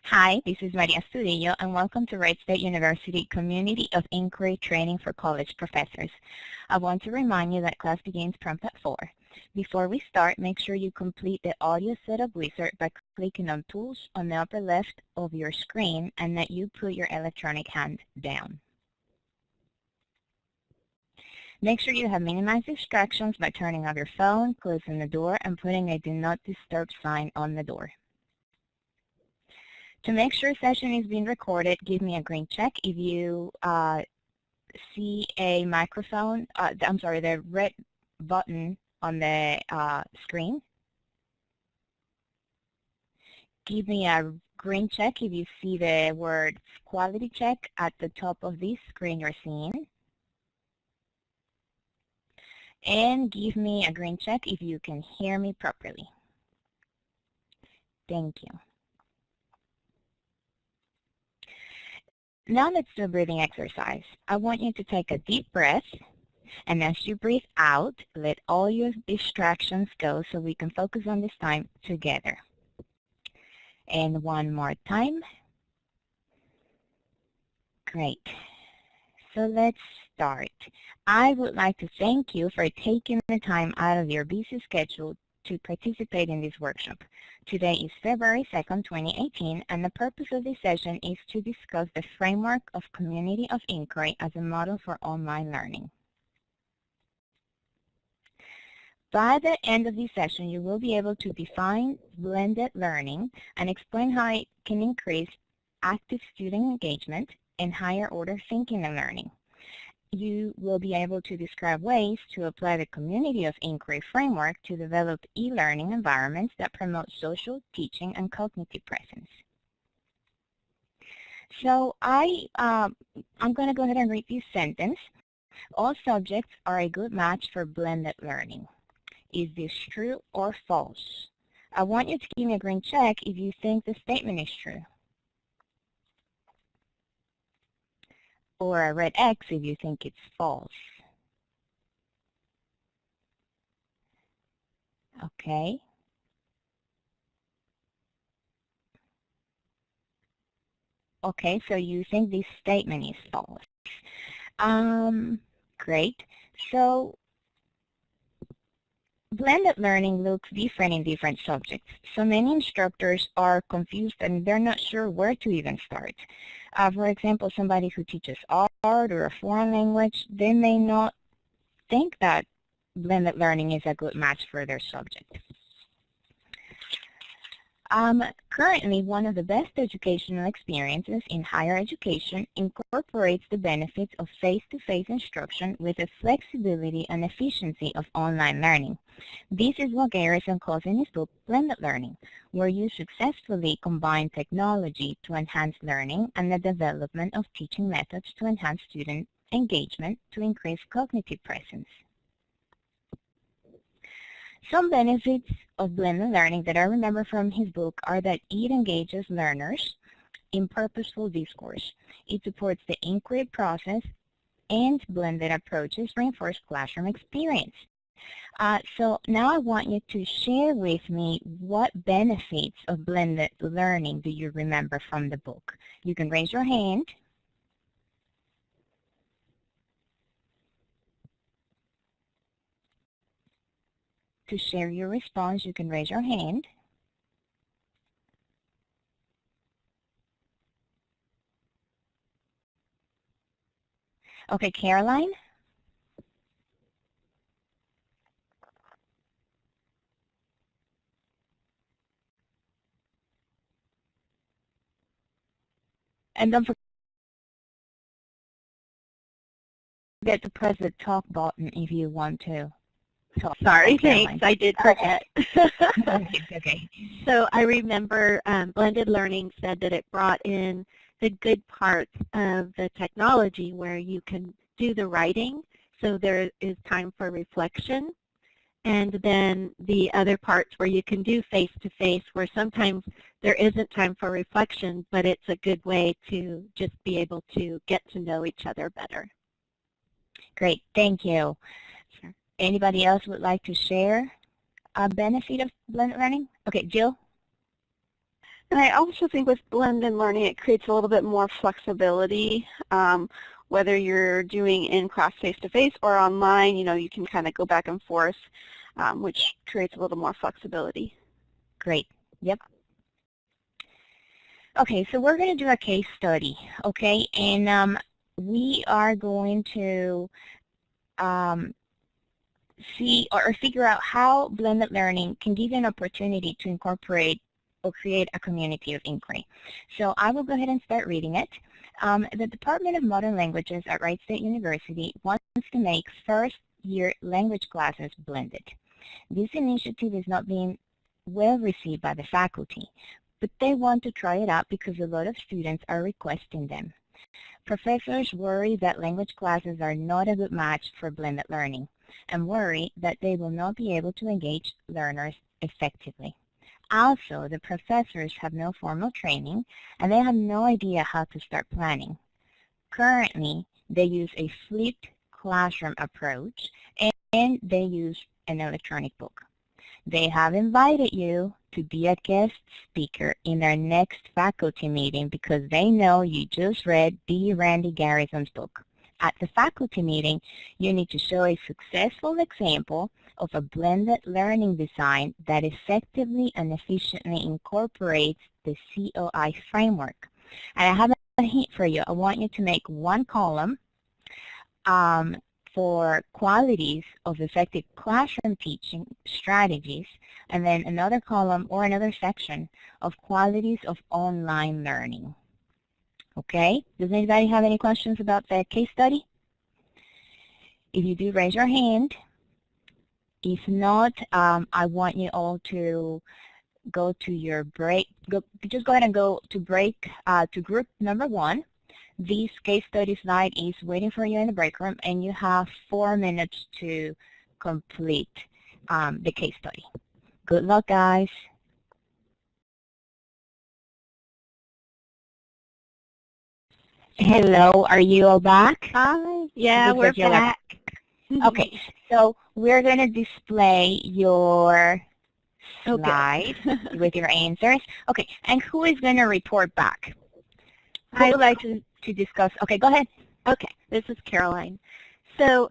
Hi, this is Maria Studillo, and welcome to Wright State University Community of Inquiry Training for College Professors. I want to remind you that class begins prompt at 4. Before we start, make sure you complete the audio setup wizard by clicking on Tools on the upper left of your screen and that you put your electronic hand down. Make sure you have minimized distractions by turning off your phone, closing the door, and putting a Do Not Disturb sign on the door. To make sure session is being recorded, give me a green check if you see a microphone, the red button on the screen. Give me a green check if you see the word quality check at the top of this screen you're seeing. And give me a green check if you can hear me properly. Thank you. Now let's do a breathing exercise. I want you to take a deep breath, and as you breathe out, let all your distractions go so we can focus on this time together. And one more time. Great. So let's start. I would like to thank you for taking the time out of your busy schedule to participate in this workshop. Today is February 2nd, 2018, and the purpose of this session is to discuss the framework of community of inquiry as a model for online learning. By the end of this session, you will be able to define blended learning and explain how it can increase active student engagement and higher order thinking and learning. You will be able to describe ways to apply the community of inquiry framework to develop e-learning environments that promote social, teaching, and cognitive presence. So I'm going to go ahead and read this sentence. All subjects are a good match for blended learning. Is this true or false? I want you to give me a green check if you think the statement is true, or a red X if you think it's false. Okay. Okay, so you think this statement is false. Great. So blended learning looks different in different subjects. So many instructors are confused and they're not sure where to even start. For example, somebody who teaches art or a foreign language, they may not think that blended learning is a good match for their subject. Currently, one of the best educational experiences in higher education incorporates the benefits of face-to-face instruction with the flexibility and efficiency of online learning. This is what Garrison calls in his book Blended Learning, where you successfully combine technology to enhance learning and the development of teaching methods to enhance student engagement to increase cognitive presence. Some benefits of blended learning that I remember from his book are that it engages learners in purposeful discourse. It supports the inquiry process, and blended approaches reinforce classroom experience. So now I want you to share with me what benefits of blended learning do you remember from the book. You can raise your hand. To share your response, you can raise your hand. Okay, Caroline? And don't forget to press the talk button if you want to talk. Sorry, thanks. I did forget. Okay. So I remember blended learning said that it brought in the good parts of the technology where you can do the writing, so there is time for reflection, and then the other parts where you can do face-to-face where sometimes there isn't time for reflection, but it's a good way to just be able to get to know each other better. Great, thank you. Sure. Anybody else would like to share a benefit of blended learning? Okay, Jill? And I also think with blended learning, it creates a little bit more flexibility. Whether you're doing in-class face-to-face or online, you can kind of go back and forth, which creates a little more flexibility. Great. Yep. Okay, so we're going to do a case study, okay? And we are going to see or figure out how blended learning can give you an opportunity to incorporate or create a community of inquiry. So I will go ahead and start reading it. The Department of Modern Languages at Wright State University wants to make first-year language classes blended. This initiative is not being well received by the faculty, but they want to try it out because a lot of students are requesting them. Professors worry that language classes are not a good match for blended learning and worry that they will not be able to engage learners effectively. Also, the professors have no formal training and they have no idea how to start planning. Currently, they use a flipped classroom approach and they use an electronic book. They have invited you to be a guest speaker in their next faculty meeting because they know you just read D. Randy Garrison's book. At the faculty meeting, you need to show a successful example of a blended learning design that effectively and efficiently incorporates the COI framework. And I have a hint for you. I want you to make one column for qualities of effective classroom teaching strategies, and then another column or another section of qualities of online learning. Okay? Does anybody have any questions about the case study? If you do, raise your hand. If not, I want you all to go to your break. Just go ahead and go to break to group number 1. This case study slide is waiting for you in the break room, and you have 4 minutes to complete the case study. Good luck, guys. Hello, are you all back? Hi. Yeah, we're back. Okay, so we're going to display your slide with your answers. Okay, and who is going to report back? I would like to discuss. Okay, go ahead. Okay, this is Caroline. So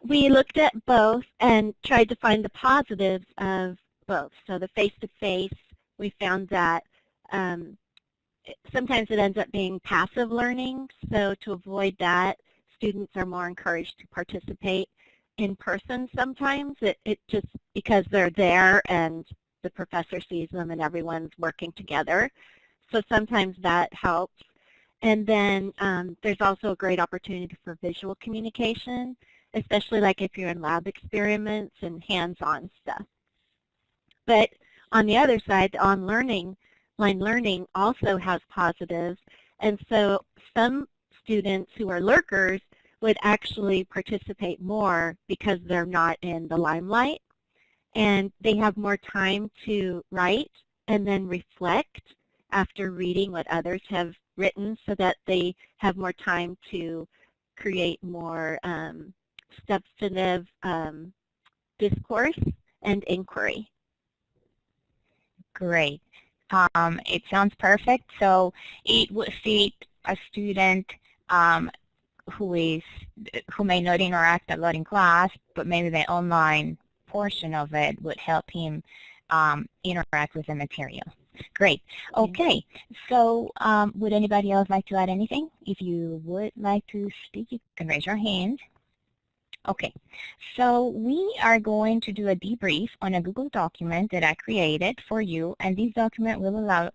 we looked at both and tried to find the positives of both. So the face-to-face, we found that sometimes it ends up being passive learning. So to avoid that, students are more encouraged to participate in person sometimes. It just because they're there and the professor sees them and everyone's working together. So sometimes that helps. And then there's also a great opportunity for visual communication, especially like if you're in lab experiments and hands-on stuff. But on the other side, online learning also has positives. And so some students who are lurkers would actually participate more because they're not in the limelight. And they have more time to write and then reflect after reading what others have written so that they have more time to create more substantive discourse and inquiry. Great. It sounds perfect. So it would fit a student who may not interact a lot in class, but maybe the online portion of it would help him interact with the material. Great. Okay. So would anybody else like to add anything? If you would like to speak, you can raise your hand. Okay. So we are going to do a debrief on a Google document that I created for you, and this document will allow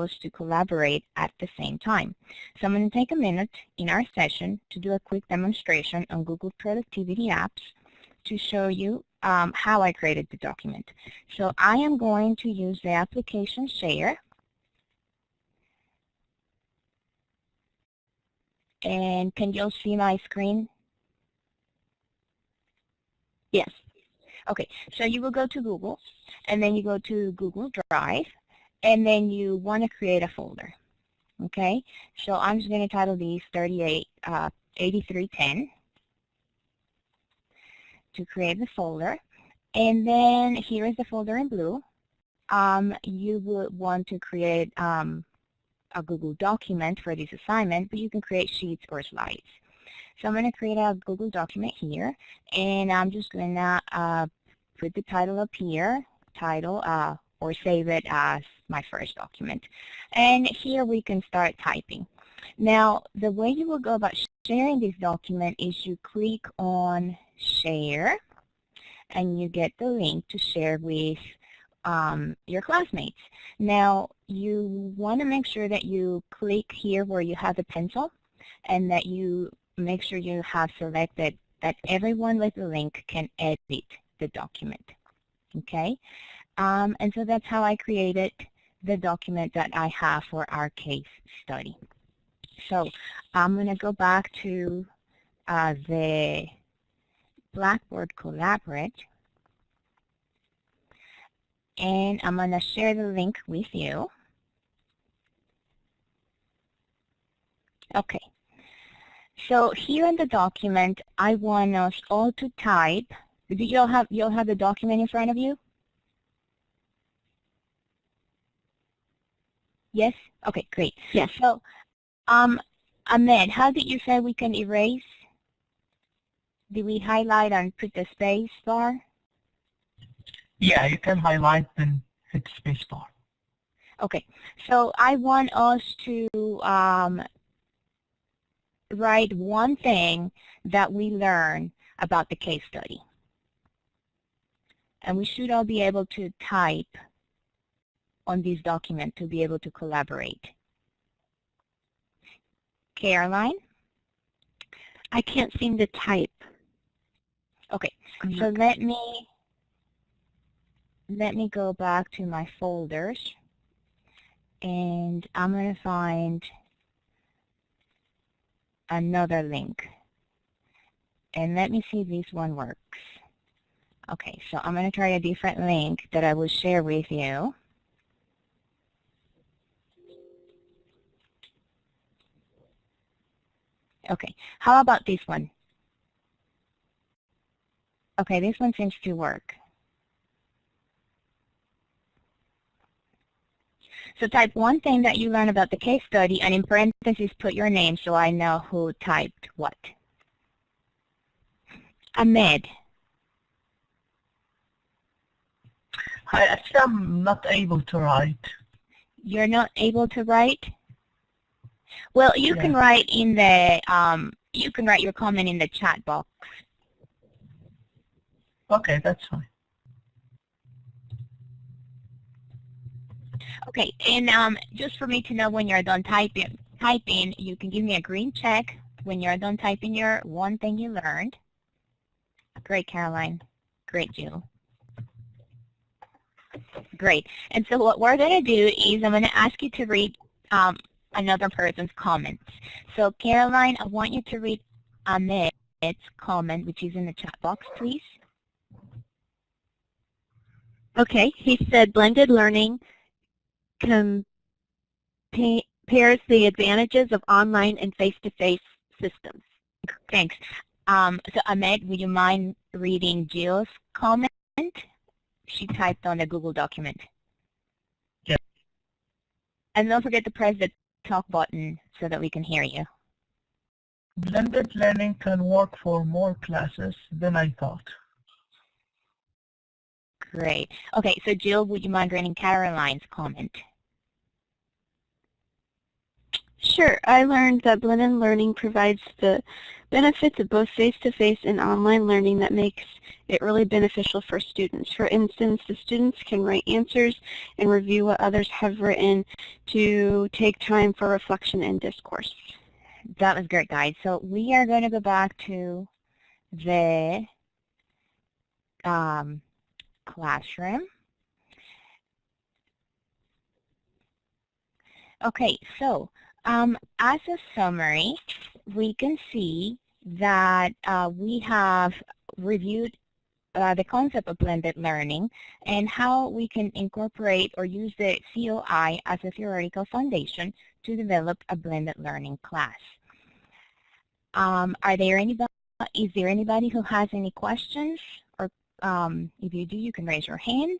us to collaborate at the same time. So I'm going to take a minute in our session to do a quick demonstration on Google Productivity Apps to show you how I created the document. So I am going to use the application Share. And can you all see my screen? Yes. Okay, so you will go to Google, and then you go to Google Drive, and then you want to create a folder. Okay, so I'm just going to title these 8310 to create the folder. And then here is the folder in blue. you would want to create a Google document for this assignment, but you can create sheets or slides. So I'm going to create a Google document here, and I'm just going to put the title up here, or save it as my first document. And here we can start typing. Now, the way you will go about sharing this document is you click on Share, and you get the link to share with your classmates. Now, you want to make sure that you click here where you have the pencil, and that you make sure you have selected that everyone with the link can edit the document. Okay? And so that's how I created the document that I have for our case study. So I'm going to go back to the Blackboard Collaborate, and I'm going to share the link with you. Okay. So here in the document, I want us all to type. Do you all have the document in front of you? Yes? Okay, great. Yes. So, Ahmed, how did you say we can erase? Did we highlight and put the space bar? Yeah, you can highlight and hit space bar. Okay, so I want us to write one thing that we learn about the case study. And we should all be able to type on this document to be able to collaborate. Caroline? I can't seem to type. Okay, so let me go back to my folders, and I'm going to find another link. And let me see if this one works. Okay, so I'm going to try a different link that I will share with you. Okay, how about this one? Okay, this one seems to work. So type one thing that you learn about the case study, and in parentheses put your name so I know who typed what. Ahmed. Hi, actually I'm not able to write. You're not able to write? Well, you can write in the, you can write your comment in the chat box. Okay, that's fine. Okay, and just for me to know when you're done typing, you can give me a green check when you're done typing your one thing you learned. Great, Caroline. Great, Jill. Great. And so what we're going to do is I'm going to ask you to read another person's comments. So Caroline, I want you to read Ahmed's comment, which is in the chat box, please. Okay, he said blended learning compares the advantages of online and face-to-face systems. Thanks. So Ahmed, would you mind reading Jill's comment? She typed on the Google document. Yeah. And don't forget to press the talk button so that we can hear you. Blended learning can work for more classes than I thought. Great. Okay, so Jill, would you mind reading Caroline's comment? Sure. I learned that blended learning provides the benefits of both face-to-face and online learning that makes it really beneficial for students. For instance, the students can write answers and review what others have written to take time for reflection and discourse. That was great, guys. So we are going to go back to the classroom. Okay, so as a summary, we can see that we have reviewed the concept of blended learning and how we can incorporate or use the COI as a theoretical foundation to develop a blended learning class. Is there anybody who has any questions? Or if you do, you can raise your hand.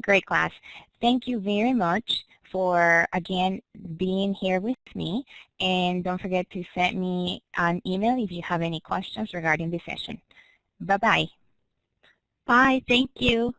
Great class. Thank you very much for, again, being here with me. And don't forget to send me an email if you have any questions regarding this session. Bye-bye. Bye. Thank you.